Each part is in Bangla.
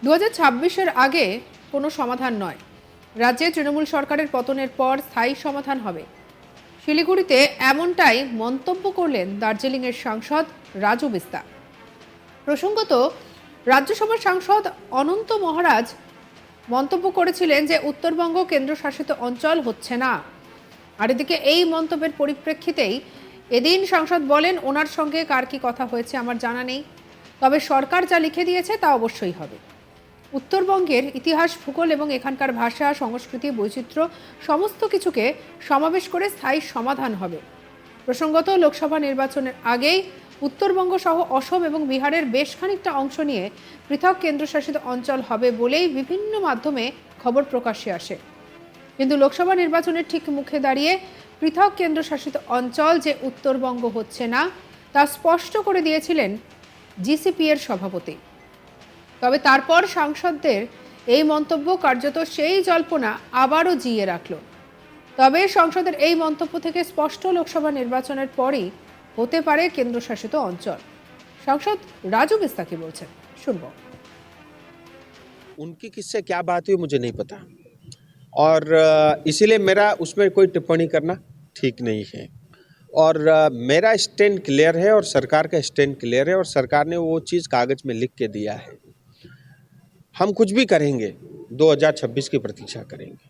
2026-এর আগে কোনো সমাধান নয়। রাজ্যে তৃণমূল সরকারের পতনের পর স্থায়ী সমাধান হবে। শিলিগুড়িতে এমনটাই মন্তব্য করলেন দার্জিলিংয়ের সাংসদ রাজু বিস্তা। প্রসঙ্গত, রাজ্যসভার সাংসদ অনন্ত মহারাজ মন্তব্য করেছিলেন যে উত্তরবঙ্গ কেন্দ্রশাসিত অঞ্চল হচ্ছে না। আর এদিকে এই মন্তব্যের পরিপ্রেক্ষিতেই এদিন সাংসদ বলেন, ওনার সঙ্গে কার কি কথা হয়েছে আমার জানা নেই, তবে সরকার যা লিখে দিয়েছে তা অবশ্যই হবে। উত্তরবঙ্গের ইতিহাস, ভূগোল এবং এখানকার ভাষা, সংস্কৃতি, বৈচিত্র্য সমস্ত কিছুকে সমাবেশ করে স্থায়ী সমাধান হবে। প্রসঙ্গত, লোকসভা নির্বাচনের আগেই উত্তরবঙ্গ সহ অসম এবং বিহারের বেশ খানিকটা অংশ নিয়ে পৃথক কেন্দ্রশাসিত অঞ্চল হবে বলেই বিভিন্ন মাধ্যমে খবর প্রকাশ্যে আসে। কিন্তু লোকসভা নির্বাচনের ঠিক মুখে দাঁড়িয়ে পৃথক কেন্দ্রশাসিত অঞ্চল যে উত্তরবঙ্গ হচ্ছে না তা স্পষ্ট করে দিয়েছিলেন জিসিপি এর সভাপতি। তবে তারপর সাংসদদের এই মন্তব্য কার্যত সেই জল্পনা আবারও জিইয়ে রাখল। তবে সংসদের এই মন্তব্য থেকে স্পষ্ট লোকসভা নির্বাচনের পরই হতে পারে কেন্দ্রশাসিত অঞ্চল। সাংসদ রাজু বিস্তা কি বলছেন শুনবো। उनकी किससे क्या बात हुई मुझे नहीं पता, और इसीलिए मेरा उसमें कोई टिप्पणी करना ठीक नहीं है। और मेरा स्टैंड क्लियर है और सरकार का स्टैंड क्लियर है, और सरकार ने वो चीज़ कागज़ में लिख के दिया है। हम कुछ भी करेंगे, 2026 की प्रतीक्षा करेंगे,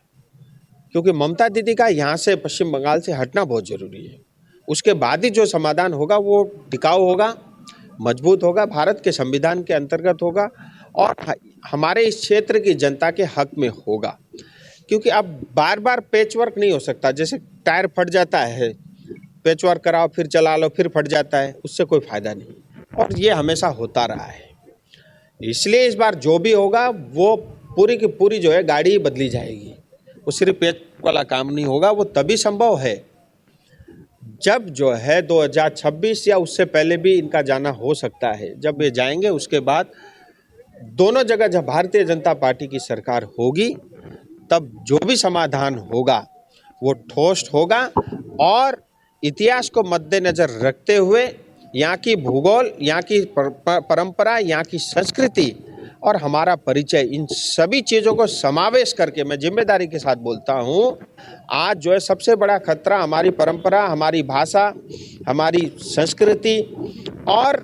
क्योंकि ममता दीदी का यहाँ से पश्चिम बंगाल से हटना बहुत ज़रूरी है। उसके बाद ही जो समाधान होगा वो टिकाऊ होगा, मजबूत होगा, भारत के संविधान के अंतर्गत होगा, और हमारे इस क्षेत्र की जनता के हक में होगा। क्योंकि अब बार बार पैचवर्क नहीं हो सकता। जैसे टायर फट जाता है, पैचवर्क कराओ फिर चला लो फिर फट जाता है, उससे कोई फ़ायदा नहीं, और ये हमेशा होता रहा है। इसलिए इस बार जो भी होगा वो पूरी की पूरी जो है गाड़ी बदली जाएगी। वो सिर्फ पैच वाला काम नहीं होगा। वो तभी संभव है जब जो है 2026 या उससे पहले भी इनका जाना हो सकता है। जब ये जाएंगे उसके बाद दोनों जगह जब भारतीय जनता पार्टी की सरकार होगी, तब जो भी समाधान होगा वो ठोस होगा, और इतिहास को मद्देनज़र रखते हुए यहाँ की भूगोल, यहाँ की परंपरा, यहाँ की संस्कृति और हमारा परिचय, इन सभी चीज़ों को समावेश करके, मैं जिम्मेदारी के साथ बोलता हूँ, आज जो है सबसे बड़ा खतरा हमारी परंपरा, हमारी भाषा, हमारी संस्कृति और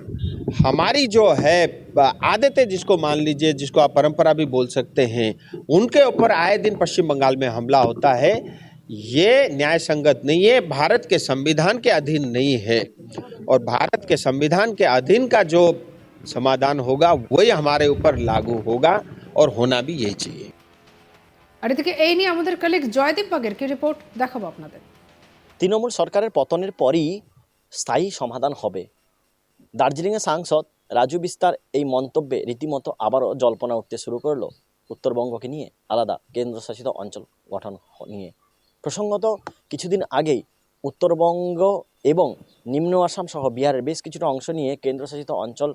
हमारी जो है आदतें, जिसको मान लीजिए, जिसको आप परंपरा भी बोल सकते हैं, उनके ऊपर आए दिन पश्चिम बंगाल में हमला होता है। ये न्याय संगत नहीं है, भारत के संविधान के अधीन नहीं है, और भारत के संविधान के अधीन का जो समाधान होगा वही हमारे ऊपर लागू होगा, और होना भी यही चाहिए। আর এদিকে এই নিয়ে আমাদের কলিগ জয়দীপ বাগের কি রিপোর্ট দেখাবো আপনাদের। তৃণমূল সরকারের পতনের পরই স্থায়ী সমাধান হবে। দার্জিলিংয়ের সাংসদ রাজু বিস্তার এই মন্তব্যে রীতিমতো আবারও জল্পনা উঠতে শুরু করলো উত্তরবঙ্গকে নিয়ে আলাদা কেন্দ্রশাসিত অঞ্চল গঠন নিয়ে। প্রসঙ্গত, কিছুদিন আগেই উত্তরবঙ্গ এবং নিম্ন আসাম সহ বিহারের বেশ কিছুটা অংশ নিয়ে কেন্দ্রশাসিত অঞ্চল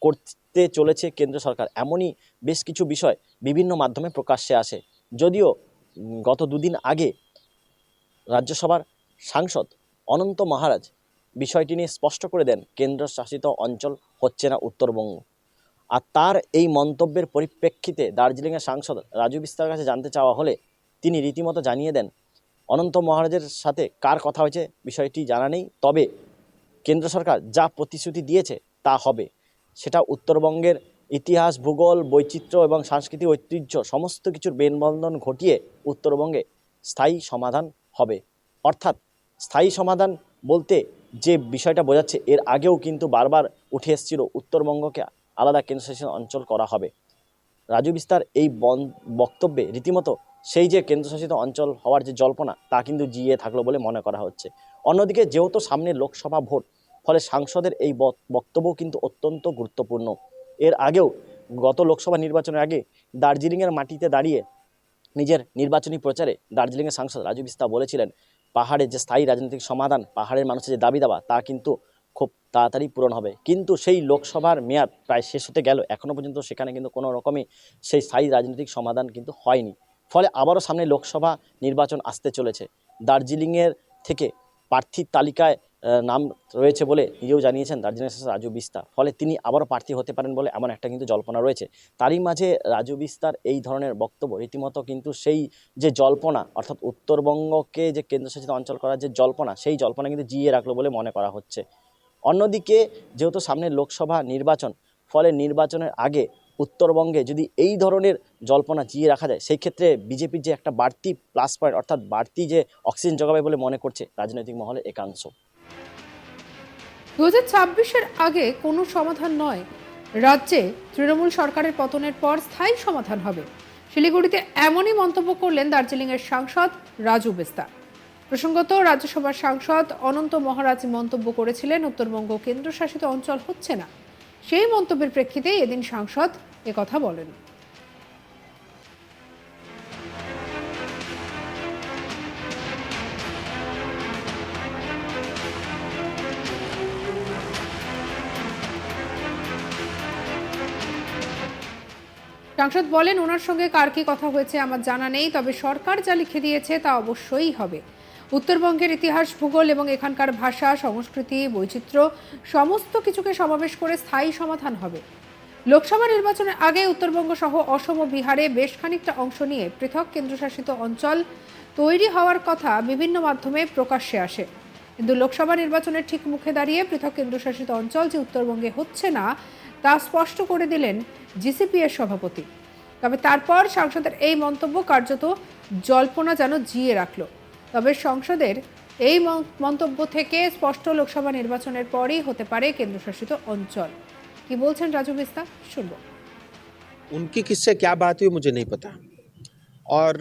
করতে চলেছে কেন্দ্র সরকার, এমনই বেশ কিছু বিষয় বিভিন্ন মাধ্যমে প্রকাশ্যে আসে। যদিও গত দুদিন আগে রাজ্যসভার সাংসদ অনন্ত মহারাজ বিষয়টি নিয়ে স্পষ্ট করে দেন কেন্দ্রশাসিত অঞ্চল হচ্ছে না উত্তরবঙ্গ। আর তার এই মন্তব্যের পরিপ্রেক্ষিতে দার্জিলিংয়ের সাংসদ রাজু বিস্তারের কাছে জানতে চাওয়া হলে তিনি রীতিমতো জানিয়ে দেন অনন্ত মহারাজের সাথে কার কথা হয়েছে বিষয়টি জানা নেই, তবে কেন্দ্র সরকার যা প্রতিশ্রুতি দিয়েছে তা হবে। সেটা উত্তরবঙ্গের ইতিহাস, ভূগোল, বৈচিত্র্য এবং সাংস্কৃতিক ঐতিহ্য সমস্ত কিছুর মেলবন্ধন ঘটিয়ে উত্তরবঙ্গে স্থায়ী সমাধান হবে। অর্থাৎ স্থায়ী সমাধান বলতে যে বিষয়টা বোঝাচ্ছে, এর আগেও কিন্তু বারবার উঠে এসেছিল উত্তরবঙ্গকে আলাদা কেন্দ্রশাসিত অঞ্চল করা হবে। রাজু বিস্তার এই বক্তব্যে রীতিমতো সেই যে কেন্দ্রশাসিত অঞ্চল হওয়ার যে জল্পনা তা কিন্তু জিয়ে থাকলো বলে মনে করা হচ্ছে। অন্যদিকে যেহেতু সামনে লোকসভা ভোট, ফলে সাংসদের এই বক্তব্য কিন্তু অত্যন্ত গুরুত্বপূর্ণ। এর আগেও গত লোকসভা নির্বাচনের আগে দার্জিলিংয়ের মাটিতে দাঁড়িয়ে নিজের নির্বাচনী প্রচারে দার্জিলিংয়ের সাংসদ রাজু বিস্তার বলেছিলেন, পাহাড়ের যে স্থায়ী রাজনৈতিক সমাধান, পাহাড়ের মানুষের যে দাবি দাবা তা কিন্তু খুব তাড়াতাড়ি পূরণ হবে। কিন্তু সেই লোকসভার মেয়াদ প্রায় শেষ হতে গেল, এখনও পর্যন্ত সেখানে কিন্তু কোনো রকমই সেই স্থায়ী রাজনৈতিক সমাধান কিন্তু হয়নি। ফলে আবারও সামনে লোকসভা নির্বাচন আসতে চলেছে। দার্জিলিংয়ের থেকে প্রার্থীর তালিকায় নাম রয়েছে বলে নিজেও জানিয়েছেন দার্জিলিং শাসক রাজু বিস্তার। ফলে তিনি আবারও প্রার্থী হতে পারেন বলে এমন একটা কিন্তু জল্পনা রয়েছে। তারই মাঝে রাজু বিস্তার এই ধরনের বক্তব্য রীতিমতো কিন্তু সেই যে জল্পনা, অর্থাৎ উত্তরবঙ্গকে যে কেন্দ্রশাসিত অঞ্চল করার যে জল্পনা, সেই জল্পনা কিন্তু জিইয়ে রাখলো বলে মনে করা হচ্ছে। অন্যদিকে যেহেতু সামনে লোকসভা নির্বাচন, ফলে নির্বাচনের আগে উত্তরবঙ্গে যদি এই ধরনের জল্পনা জিইয়ে রাখা যায়, সেই ক্ষেত্রে বিজেপির যে একটা বাড়তি প্লাস পয়েন্ট, অর্থাৎ বাড়তি যে অক্সিজেন যোগাবে বলে মনে করছে রাজনৈতিক মহলে একাংশ। 2026-এর আগে কোনো সমাধান নয়, রাজ্যে তৃণমূল সরকারের পতনের পর স্থায়ী সমাধান হবে। শিলিগুড়িতে এমনই মন্তব্য করলেন দার্জিলিংয়ের সাংসদ রাজু বিস্তার। প্রসঙ্গত, রাজ্যসভার সাংসদ অনন্ত মহারাজ মন্তব্য করেছিলেন উত্তরবঙ্গ কেন্দ্রশাসিত অঞ্চল হচ্ছে না। সেই মন্তব্যের প্রেক্ষিতে এদিন সাংসদ একথা বলেন। সাংসদ বলেন, ওনার সঙ্গে কার কি কথা হয়েছে আমার জানা নেই, তবে সরকার যা লিখে দিয়েছে তা অবশ্যই হবে। উত্তরবঙ্গের ইতিহাস, ভূগোল এবং এখানকার ভাষা, সংস্কৃতি, বৈচিত্র্য সমস্ত কিছুকে সমাবেশ করে স্থায়ী সমাধান হবে। লোকসভা নির্বাচনের আগে উত্তরবঙ্গ সহ অসম ও বিহারে বেশ খানিকটা অংশ নিয়ে পৃথক কেন্দ্রশাসিত অঞ্চল তৈরি হওয়ার কথা বিভিন্ন মাধ্যমে প্রকাশ্যে আসে, কিন্তু লোকসভা নির্বাচনের ঠিক মুখে দাঁড়িয়ে পৃথক কেন্দ্রশাসিত অঞ্চল যে উত্তরবঙ্গে হচ্ছে না তা স্পষ্ট করে দিলেন জিসিপি এর সভাপতি। তবে তারপর সাংসদের এই মন্তব্য কার্যত জল্পনা যেন জিইয়ে রাখল। তবে সংসদের এই মন্তব্য থেকে স্পষ্ট লোকসভা নির্বাচনের পরই হতে পারে কেন্দ্রশাসিত অঞ্চল। কি বলছেন রাজু বিস্তার, শুনবো। उनकी किससे क्या बात हुई मुझे नहीं पता, और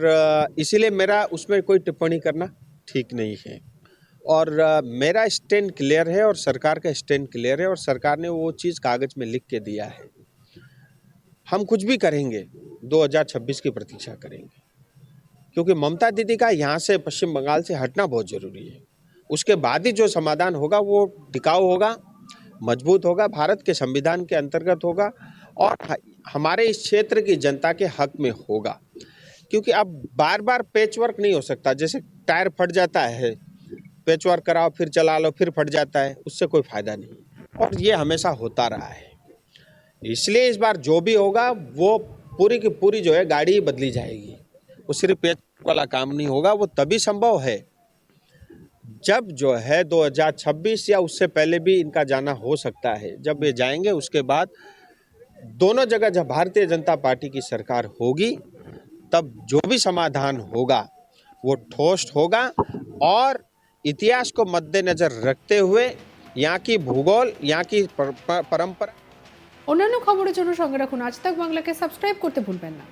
इसीलिए मेरा उसमें कोई टिप्पणी करना ठीक नहीं है। और मेरा स्टैंड क्लियर है और सरकार का स्टैंड क्लियर है, और सरकार ने वो चीज़ कागज़ में लिख के दिया है। हम कुछ भी करेंगे, 2026 की प्रतीक्षा करेंगे, क्योंकि ममता दीदी का यहाँ से पश्चिम बंगाल से हटना बहुत ज़रूरी है। उसके बाद ही जो समाधान होगा वो टिकाऊ होगा, मजबूत होगा, भारत के संविधान के अंतर्गत होगा, और हमारे इस क्षेत्र की जनता के हक में होगा। क्योंकि अब बार बार पैच वर्क नहीं हो सकता। जैसे टायर फट जाता है, पैच वर्क कराओ, फिर चला लो, फिर फट जाता है, उससे कोई फ़ायदा नहीं, और ये हमेशा होता रहा है। इसलिए इस बार जो भी होगा वो पूरी की पूरी जो है गाड़ी ही बदली जाएगी। वो सिर्फ पैच वाला काम नहीं होगा। वो तभी संभव है जब जो है 2026 या उससे पहले भी इनका जाना हो सकता है। जब ये जाएंगे उसके बाद दोनों जगह जब भारतीय जनता पार्टी की सरकार होगी, तब जो भी समाधान होगा वो ठोस होगा, और इतिहास को मद्देनजर रखते हुए यहाँ की भूगोल, यहाँ की परंपरा। অন্যান্য খবরের জন্য সঙ্গে রাখুন আজ তাক বাংলাকে, সাবস্ক্রাইব করতে ভুলবেন না।